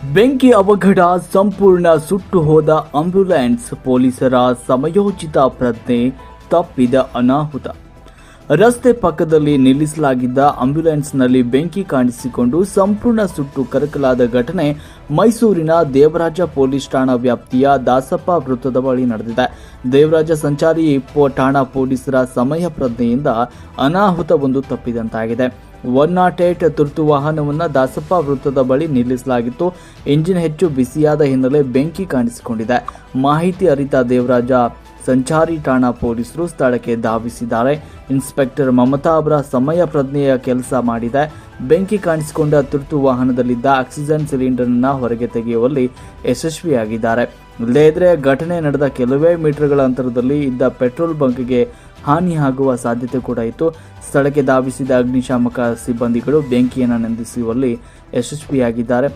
ಬೆಂಕಿ ಅವಘಡ, ಸಂಪೂರ್ಣ ಸುಟ್ಟು ಹೋದ ಆಂಬ್ಯುಲೆನ್ಸ್, ಪೊಲೀಸರ ಸಮಯೋಚಿತ ಪ್ರಜ್ಞೆ ತಪ್ಪಿದ ಅನಾಹುತ. ರಸ್ತೆ ಪಕ್ಕದಲ್ಲಿ ನಿಲ್ಲಿಸಲಾಗಿದ್ದ ಆಂಬ್ಯುಲೆನ್ಸ್ನಲ್ಲಿ ಬೆಂಕಿ ಕಾಣಿಸಿಕೊಂಡು ಸಂಪೂರ್ಣ ಸುಟ್ಟು ಕರಕಲಾದ ಘಟನೆ ಮೈಸೂರಿನ ದೇವರಾಜ ಪೊಲೀಸ್ ಠಾಣಾ ವ್ಯಾಪ್ತಿಯ ದಾಸಪ್ಪ ವೃತ್ತದ ಬಳಿ ನಡೆದಿದೆ. ದೇವರಾಜ ಸಂಚಾರಿ ಠಾಣಾ ಪೊಲೀಸರ ಸಮಯ ಪ್ರಜ್ಞೆಯಿಂದ ಅನಾಹುತವೊಂದು ತಪ್ಪಿದಂತಾಗಿದೆ. 108 ತುರ್ತು ವಾಹನವನ್ನು ದಾಸಪ್ಪ ವೃತ್ತದ ಬಳಿ ನಿಲ್ಲಿಸಲಾಗಿತ್ತು. ಇಂಜಿನ್ ಹೆಚ್ಚು ಬಿಸಿಯಾದ ಹಿನ್ನೆಲೆ ಬೆಂಕಿ ಕಾಣಿಸಿಕೊಂಡಿದೆ. ಮಾಹಿತಿ ಅರಿತ ದೇವರಾಜ ಸಂಚಾರಿ ಠಾಣಾ ಪೊಲೀಸರು ಸ್ಥಳಕ್ಕೆ ಧಾವಿಸಿದ್ದಾರೆ. ಇನ್ಸ್ಪೆಕ್ಟರ್ ಮಮತಾ ಅವರ ಸಮಯ ಪ್ರಜ್ಞೆಯ ಕೆಲಸ ಮಾಡಿದೆ. ಬೆಂಕಿ ಕಾಣಿಸಿಕೊಂಡ ತುರ್ತು ವಾಹನದಲ್ಲಿದ್ದ ಆಕ್ಸಿಜನ್ ಸಿಲಿಂಡರ್ ಅನ್ನು ಹೊರಗೆ ತೆಗೆಯುವಲ್ಲಿ ಯಶಸ್ವಿಯಾಗಿದ್ದಾರೆ. ಇಲ್ಲದೇ ಘಟನೆ ನಡೆದ ಕೆಲವೇ ಮೀಟರ್ಗಳ ಅಂತರದಲ್ಲಿ ಇದ್ದ ಪೆಟ್ರೋಲ್ ಬಂಕ್ಗೆ ಹಾನಿಯಾಗುವ ಸಾಧ್ಯತೆ ಕೂಡ ಇತ್ತು. ಸ್ಥಳಕ್ಕೆ ಧಾವಿಸಿದ ಅಗ್ನಿಶಾಮಕ ಸಿಬ್ಬಂದಿಗಳು ಬೆಂಕಿಯನ್ನು ನಂದಿಸುವಲ್ಲಿ ಯಶಸ್ವಿಯಾಗಿದ್ದಾರೆ.